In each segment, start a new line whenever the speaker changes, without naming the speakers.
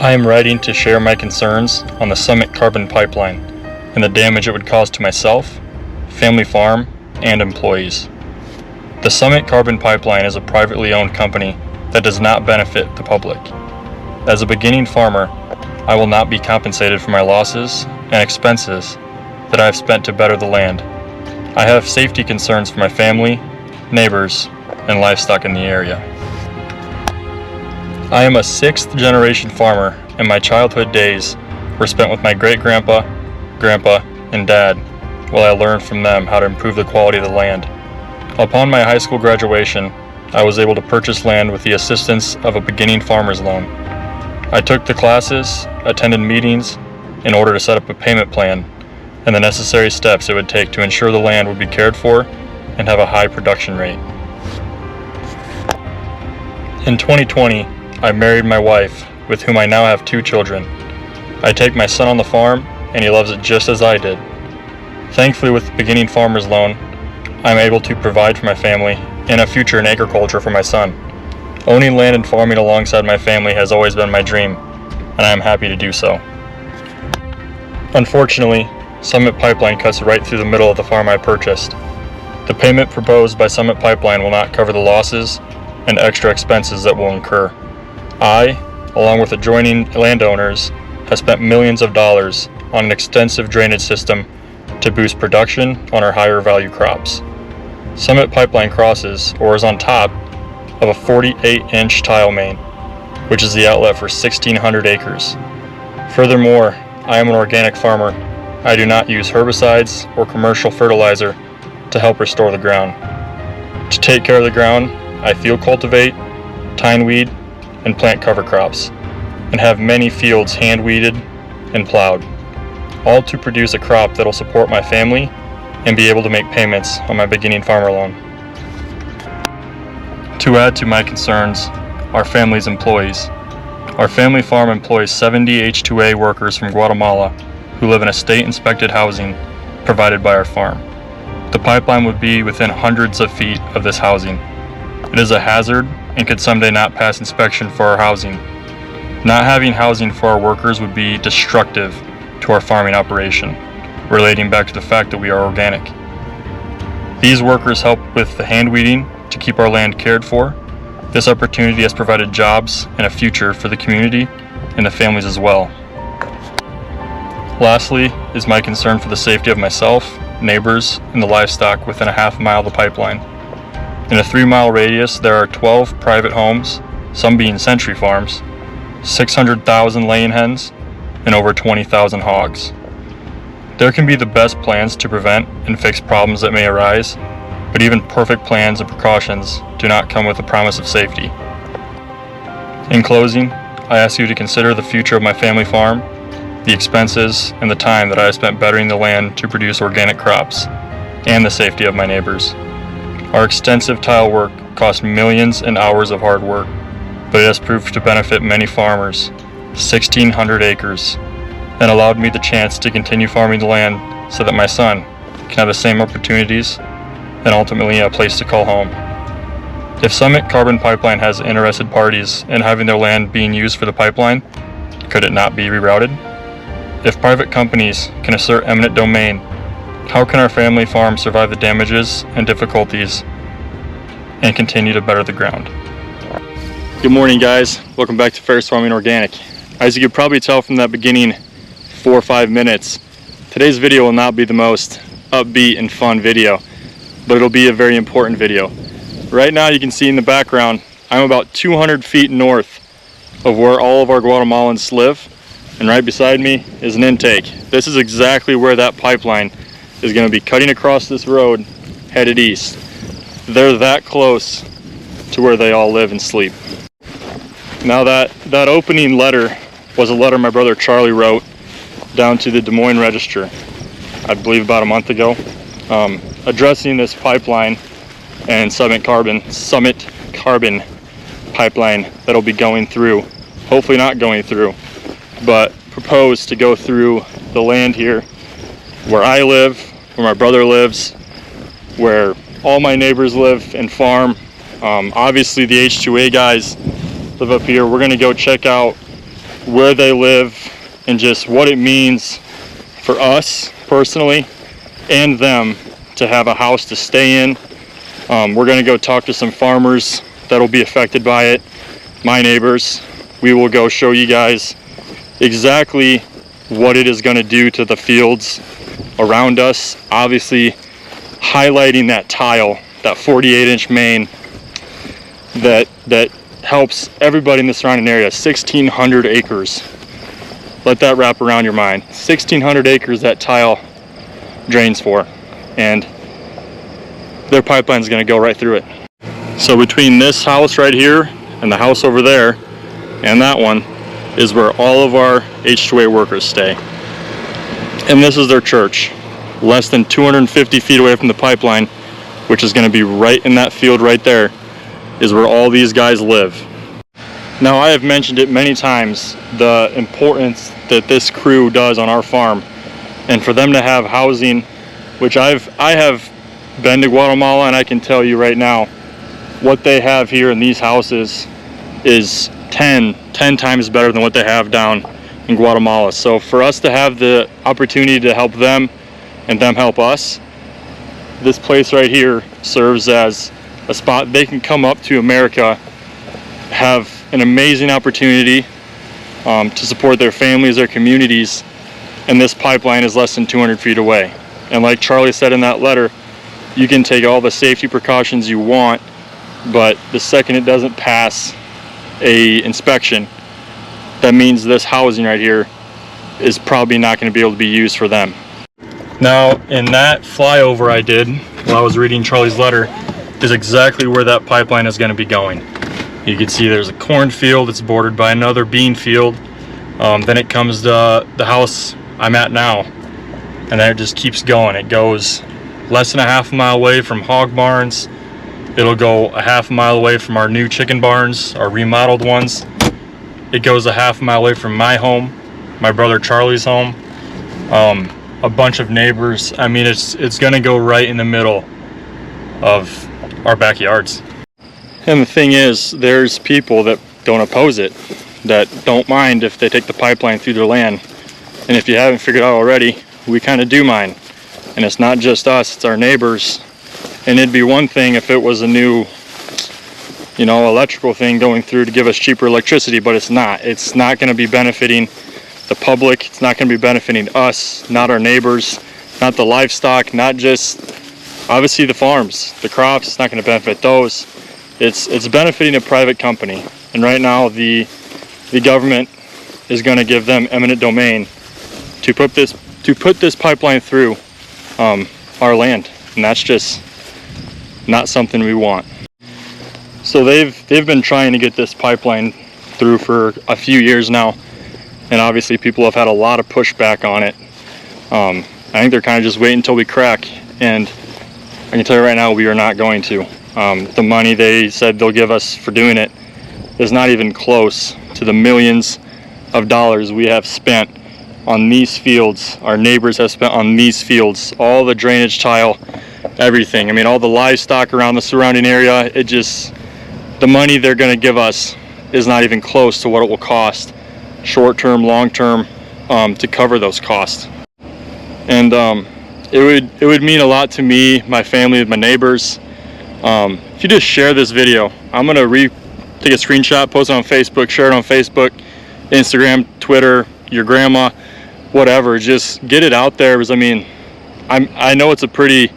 I am writing to share my concerns on the Summit Carbon Pipeline and the damage it would cause to myself, family farm, and employees. The Summit Carbon Pipeline is a privately owned company that does not benefit the public. As a beginning farmer, I will not be compensated for my losses and expenses that I have spent to better the land. I have safety concerns for my family, neighbors, and livestock in the area. I am a sixth generation farmer, and my childhood days were spent with my great-grandpa, grandpa, and dad while I learned from them how to improve the quality of the land. Upon my high school graduation, I was able to purchase land with the assistance of a beginning farmer's loan. I took the classes, attended meetings in order to set up a payment plan and the necessary steps it would take to ensure the land would be cared for and have a high production rate. In 2020, I married my wife, with whom I now have 2 children. I take my son on the farm, and he loves it just as I did. Thankfully, with the beginning farmer's loan, I'm able to provide for my family and a future in agriculture for my son. Owning land and farming alongside my family has always been my dream, and I am happy to do so. Unfortunately, Summit Pipeline cuts right through the middle of the farm I purchased. The payment proposed by Summit Pipeline will not cover the losses and extra expenses that will incur. I, along with adjoining landowners, have spent millions of dollars on an extensive drainage system to boost production on our higher value crops. Summit Pipeline crosses, or is on top, of a 48-inch tile main, which is the outlet for 1,600 acres. Furthermore, I am an organic farmer. I do not use herbicides or commercial fertilizer to help restore the ground. To take care of the ground, I field cultivate, tine weed, and plant cover crops, and have many fields hand weeded and plowed, all to produce a crop that will support my family and be able to make payments on my beginning farmer loan. To add to my concerns, our family's employees. Our family farm employs 70 H-2A workers from Guatemala who live in a state-inspected housing provided by our farm. The pipeline would be within hundreds of feet of this housing. It is a hazard and could someday not pass inspection for our housing. Not having housing for our workers would be destructive to our farming operation, relating back to the fact that we are organic. These workers help with the hand weeding to keep our land cared for. This opportunity has provided jobs and a future for the community and the families as well. Lastly is my concern for the safety of myself, neighbors, and the livestock within a half mile of the pipeline. In a 3-mile radius, there are 12 private homes, some being century farms, 600,000 laying hens, and over 20,000 hogs. There can be the best plans to prevent and fix problems that may arise, but even perfect plans and precautions do not come with a promise of safety. In closing, I ask you to consider the future of my family farm, the expenses and the time that I have spent bettering the land to produce organic crops, and the safety of my neighbors. Our extensive tile work cost millions and hours of hard work, but it has proved to benefit many farmers, 1,600 acres, and allowed me the chance to continue farming the land so that my son can have the same opportunities and ultimately a place to call home. If Summit Carbon Pipeline has interested parties in having their land being used for the pipeline, could it not be rerouted? If private companies can assert eminent domain, how can our family farm survive the damages and difficulties and continue to better the ground? Good morning, guys. Welcome back to Ferris Farming Organic. As you could probably tell from that beginning 4 or 5 minutes, today's video will not be the most upbeat and fun video, but it'll be a very important video. Right now you can see in the background, I'm about 200 feet north of where all of our Guatemalans live, and right beside me is an intake. This is exactly where that pipeline is going to be cutting across this road headed east. They're that close to where they all live and sleep. Now that opening letter was a letter my brother Charlie wrote down to the Des Moines Register, I believe about a month ago, addressing this pipeline and Summit Carbon pipeline that'll be going through, hopefully not going through, but proposed to go through the land here where I live, where my brother lives, where all my neighbors live and farm. Obviously the H2A guys live up here. We're gonna go check out where they live and just what it means for us personally and them to have a house to stay in. We're going to go talk to some farmers that'll be affected by it, my neighbors. We will go show you guys exactly what it is going to do to the fields around us. Obviously highlighting that tile, that 48-inch main that helps everybody in the surrounding area. 1,600 acres. Let that wrap around your mind. 1,600 acres that tile drains for, and their pipeline is going to go right through it. So between this house right here and the house over there and that one is where all of our H2A workers stay. And this is their church, less than 250 feet away from the pipeline, which is going to be right in that field right there, is where all these guys live. Now, I have mentioned it many times, the importance that this crew does on our farm, and for them to have housing, which I have been to Guatemala, and I can tell you right now, what they have here in these houses is 10 times better than what they have down in Guatemala. So for us to have the opportunity to help them and them help us, this place right here serves as a spot they can come up to America, have an amazing opportunity to support their families, their communities, and this pipeline is less than 200 feet away. And like Charlie said in that letter, you can take all the safety precautions you want, but the second it doesn't pass a inspection, that means this housing right here is probably not going to be able to be used for them. Now, in that flyover I did while I was reading Charlie's letter is exactly where that pipeline is going to be going. You can see there's a cornfield, it's bordered by another bean field. Then it comes to the house I'm at now, and then it just keeps going. It goes less than a half a mile away from hog barns. It'll go a half a mile away from our new chicken barns, our remodeled ones. It goes a half a mile away from my home, my brother Charlie's home, a bunch of neighbors. I mean, it's gonna go right in the middle of our backyards. And the thing is, there's people that don't oppose it, that don't mind if they take the pipeline through their land. And if you haven't figured out already, we kind of do mind. And it's not just us, it's our neighbors. And it'd be one thing if it was a new, electrical thing going through to give us cheaper electricity, but it's not. It's not going to be benefiting the public. It's not going to be benefiting us, not our neighbors, not the livestock, not just, obviously, the farms, the crops. It's not going to benefit those. It's benefiting a private company, and right now the government is going to give them eminent domain to put this pipeline through our land, and that's just not something we want. So they've been trying to get this pipeline through for a few years now, and obviously people have had a lot of pushback on it. I think they're kind of just waiting until we crack, and I can tell you right now, we are not going to. The money they said they'll give us for doing it is not even close to the millions of dollars we have spent on these fields, our neighbors have spent on these fields, all the drainage tile, everything. I mean, all the livestock around the surrounding area, the money they're going to give us is not even close to what it will cost, short-term, long-term, to cover those costs. And it would mean a lot to me, my family, my neighbors. If you just share this video, I'm going to take a screenshot, post it on Facebook, share it on Facebook, Instagram, Twitter, your grandma, whatever. Just get it out there, because I know it's a pretty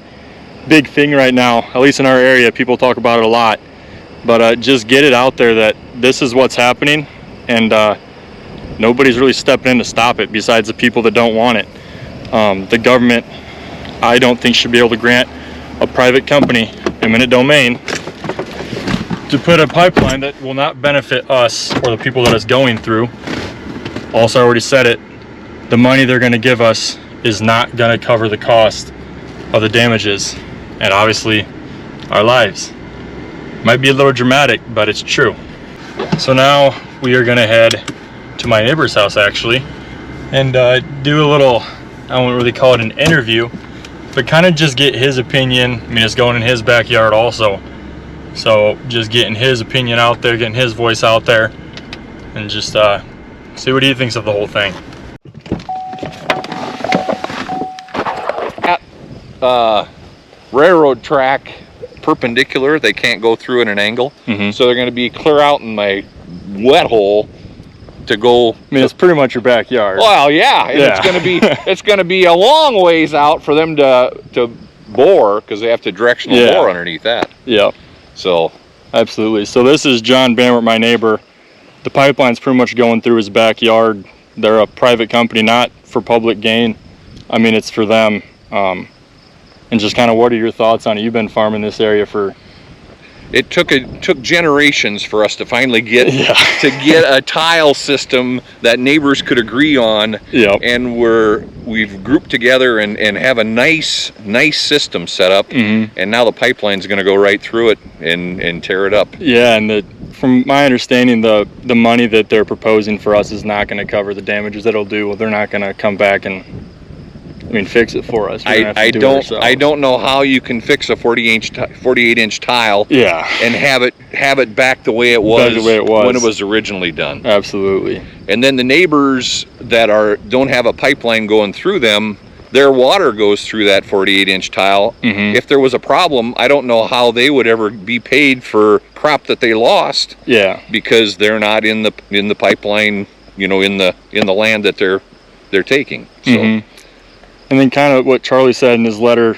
big thing right now, at least in our area. People talk about it a lot, but just get it out there that this is what's happening, and nobody's really stepping in to stop it besides the people that don't want it. The government, I don't think, should be able to grant a private company eminent domain to put a pipeline that will not benefit us or the people that it's going through. Also, I already said it, the money they're going to give us is not going to cover the cost of the damages and obviously our lives. Might be a little dramatic, but it's true. So now we are going to head to my neighbor's house, actually, and do a little, I won't really call it an interview, but kind of just get his opinion. I mean, it's going in his backyard also, so just getting his opinion out there, getting his voice out there, and just See what he thinks of the whole thing.
Railroad track perpendicular, they can't go through at an angle, so they're going to be clear out in my wet hole to go.
I mean, it's pretty much your backyard.
Well, yeah, and it's going to be a long ways out for them to bore, because they have to directional bore underneath that.
Yep.
So
absolutely. So this is John Bamert, my neighbor. The pipeline's pretty much going through his backyard. They're a private company, not for public gain. I mean, it's for them. And just kind of, what are your thoughts on it? You've been farming this area for...
It took generations for us to finally get a tile system that neighbors could agree on.
Yep.
And we've grouped together and have a nice system set up. And now the pipeline's going to go right through it and tear it up.
Yeah, and from my understanding, the money that they're proposing for us is not going to cover the damages that it'll do. They're not going to come back and, I mean, fix it for us.
I don't know how you can fix a 48-inch tile.
Yeah.
And have it back the way it was when it was originally done.
Absolutely.
And then the neighbors that don't have a pipeline going through them, their water goes through that 48-inch tile. If there was a problem, I don't know how they would ever be paid for crop that they lost.
Yeah.
Because they're not in the pipeline, you know, in the land that they're taking. So.
And then kind of what Charlie said in his letter,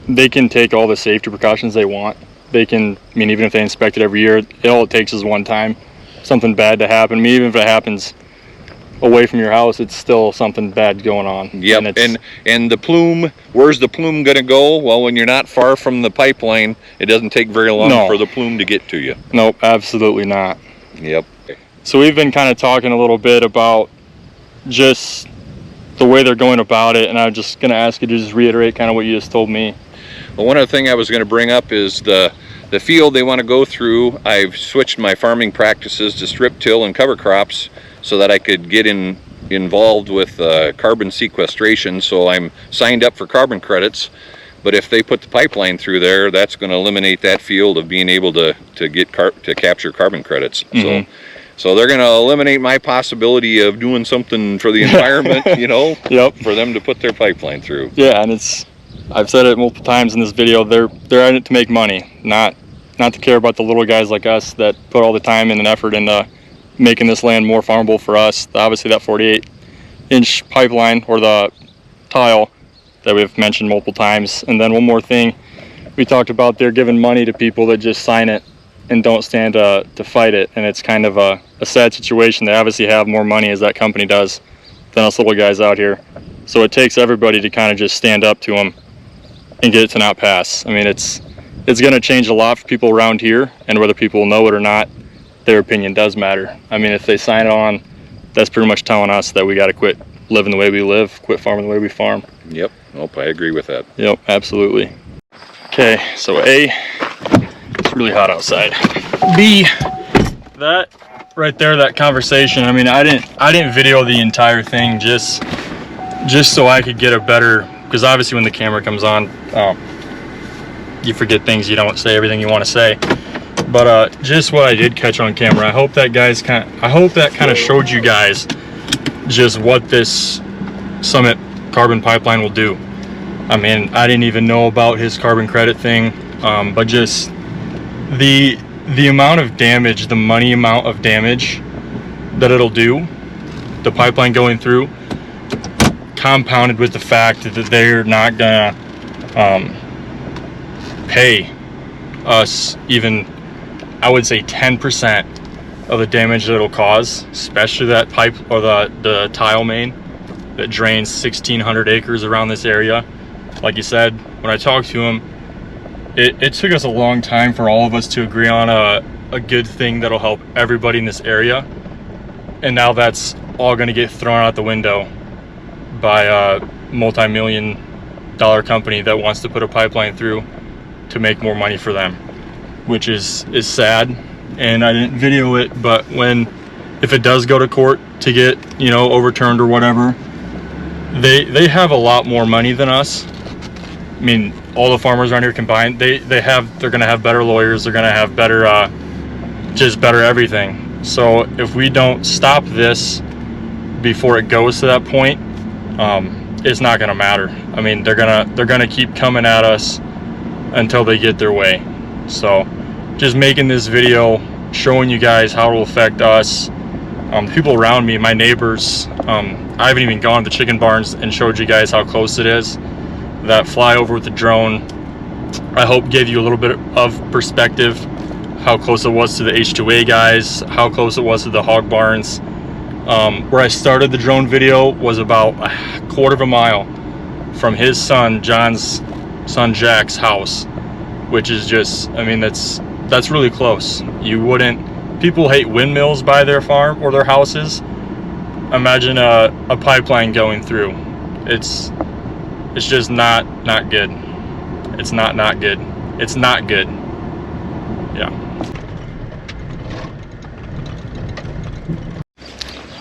they can take all the safety precautions they want. They can, I mean, even if they inspect it every year, all it takes is one time, something bad to happen. I mean, even if it happens away from your house, it's still something bad going on.
Yep, and the plume, where's the plume going to go? Well, when you're not far from the pipeline, it doesn't take very long for the plume to get to you.
Nope, absolutely not.
Yep.
So we've been kind of talking a little bit about just the way they're going about it, and I'm just going to ask you to just reiterate kind of what you just told me.
Well, one other thing I was going to bring up is the field they want to go through. I've switched my farming practices to strip till and cover crops so that I could get involved with carbon sequestration, so I'm signed up for carbon credits. But if they put the pipeline through there, that's going to eliminate that field of being able to capture carbon credits. So they're going to eliminate my possibility of doing something for the environment, you know, for them to put their pipeline through.
Yeah, and I've said it multiple times in this video, they're in it to make money, not to care about the little guys like us that put all the time and effort into making this land more farmable for us. Obviously that 48-inch pipeline, or the tile that we've mentioned multiple times. And then one more thing, we talked about they're giving money to people that just sign it and don't stand to fight it, and it's kind of a sad situation. They obviously have more money, as that company does, than us little guys out here. So it takes everybody to kind of just stand up to them and get it to not pass. I mean, it's going to change a lot for people around here, and whether people know it or not, their opinion does matter. I mean, if they sign it on, that's pretty much telling us that we got to quit living the way we live, quit farming the way we farm.
Yep, nope, I agree with that.
Yep, absolutely. Okay, so A, it's really hot outside. B, that right there, that conversation, I mean, I didn't video the entire thing just so I could get a better, because obviously when the camera comes on, you forget things, you don't say everything you want to say. But just what I did catch on camera, I hope that kind of showed you guys just what this Summit carbon pipeline will do. I mean, I didn't even know about his carbon credit thing, but just the amount of damage, the money amount of damage that it'll do, the pipeline going through, compounded with the fact that they're not gonna pay us even, I would say, 10% of the damage that it'll cause, especially that pipe or the tile main that drains 1,600 acres around this area. Like you said, when I talked to him, it took us a long time for all of us to agree on a good thing that'll help everybody in this area, and now that's all going to get thrown out the window by a multi-million-dollar company that wants to put a pipeline through to make more money for them, which is sad. And I didn't video it, but if it does go to court to get, you know, overturned or whatever, they have a lot more money than us. I mean, all the farmers around here combined, they're gonna have better lawyers, they're gonna have better just better everything. So if we don't stop this before it goes to that point, it's not going to matter. I mean, they're gonna keep coming at us until they get their way. So just making this video, showing you guys how it will affect us, people around me, my neighbors. I haven't even gone to the chicken barns and showed you guys how close it is. That flyover with the drone, I hope gave you a little bit of perspective, how close it was to the H2A guys, how close it was to the hog barns. Where I started the drone video was about a quarter of a mile from his son, John's son Jack's house, which is just, I mean, that's really close. You wouldn't, people hate windmills by their farm or their houses. Imagine a pipeline going through. It's just not good. It's not good. It's not good. Yeah.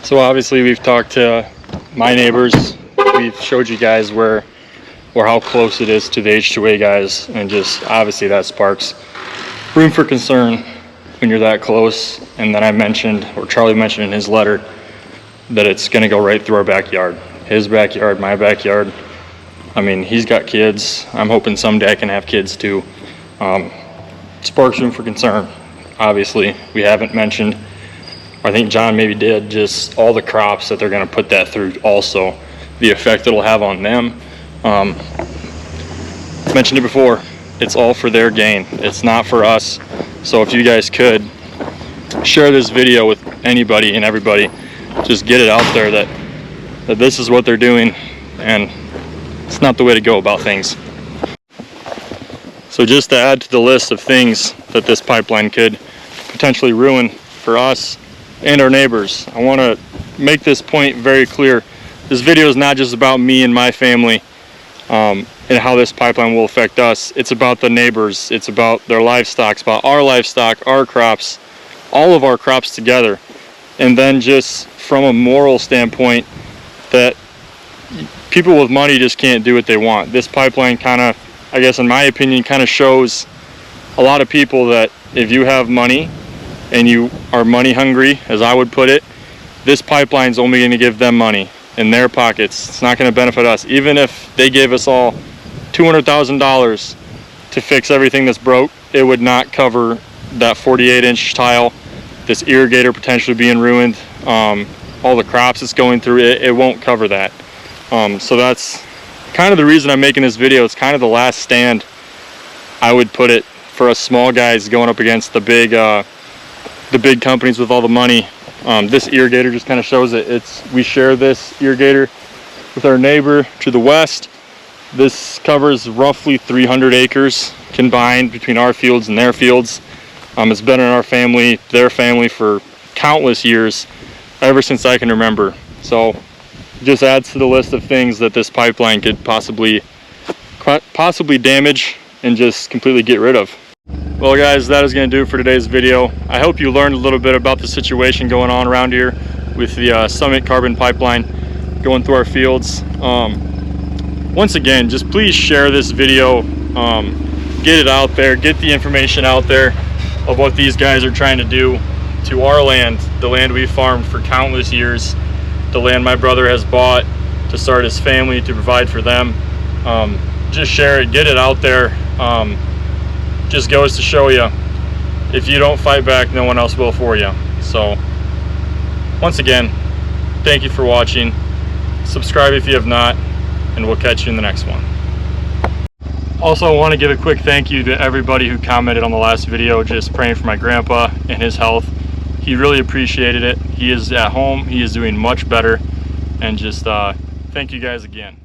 So obviously we've talked to my neighbors. We've showed you guys where or how close it is to the H2A guys, and just obviously that sparks room for concern when you're that close. And then I mentioned, or Charlie mentioned in his letter, that it's going to go right through our backyard, his backyard, my backyard. I mean, he's got kids. I'm hoping someday I can have kids too. Sparks room for concern. Obviously, we haven't mentioned, or I think John maybe did, just all the crops that they're going to put that through, also the effect it'll have on them. Mentioned it before, it's all for their gain. It's not for us. So if you guys could share this video with anybody and everybody, just get it out there that this is what they're doing, and it's not the way to go about things. So just to add to the list of things that this pipeline could potentially ruin for us and our neighbors, I want to make this point very clear. This video is not just about me and my family and how this pipeline will affect us. It's about the neighbors. It's about their livestock. It's about our livestock, our crops, all of our crops together. And then just from a moral standpoint, that people with money just can't do what they want. This pipeline kind of, I guess in my opinion, kind of shows a lot of people that if you have money and you are money hungry, as I would put it, this pipeline is only going to give them money in their pockets. It's not going to benefit us. Even if they gave us all $200,000 to fix everything that's broke, it would not cover that 48-inch tile, this irrigator potentially being ruined, all the crops it's going through. It won't cover that. So that's kind of the reason I'm making this video. It's kind of the last stand, I would put it, for us small guys going up against the big companies with all the money. This irrigator just kind of shows it. We share this irrigator with our neighbor to the west. This covers roughly 300 acres combined between our fields and their fields. It's been in our family, their family, for countless years, ever since I can remember. So it just adds to the list of things that this pipeline could possibly damage and just completely get rid of. Well guys, that is going to do it for today's video. I hope you learned a little bit about the situation going on around here with the Summit carbon pipeline going through our fields. Once again, just please share this video, get it out there, get the information out there of what these guys are trying to do to our land, the land we farmed for countless years, the land my brother has bought to start his family, to provide for them. Just share it, get it out there. Just goes to show you, if you don't fight back, no one else will for you. So once again, thank you for watching. Subscribe if you have not, and we'll catch you in the next one. Also, I want to give a quick thank you to everybody who commented on the last video, just praying for my grandpa and his health. He really appreciated it. He is at home, he is doing much better, and just thank you guys again.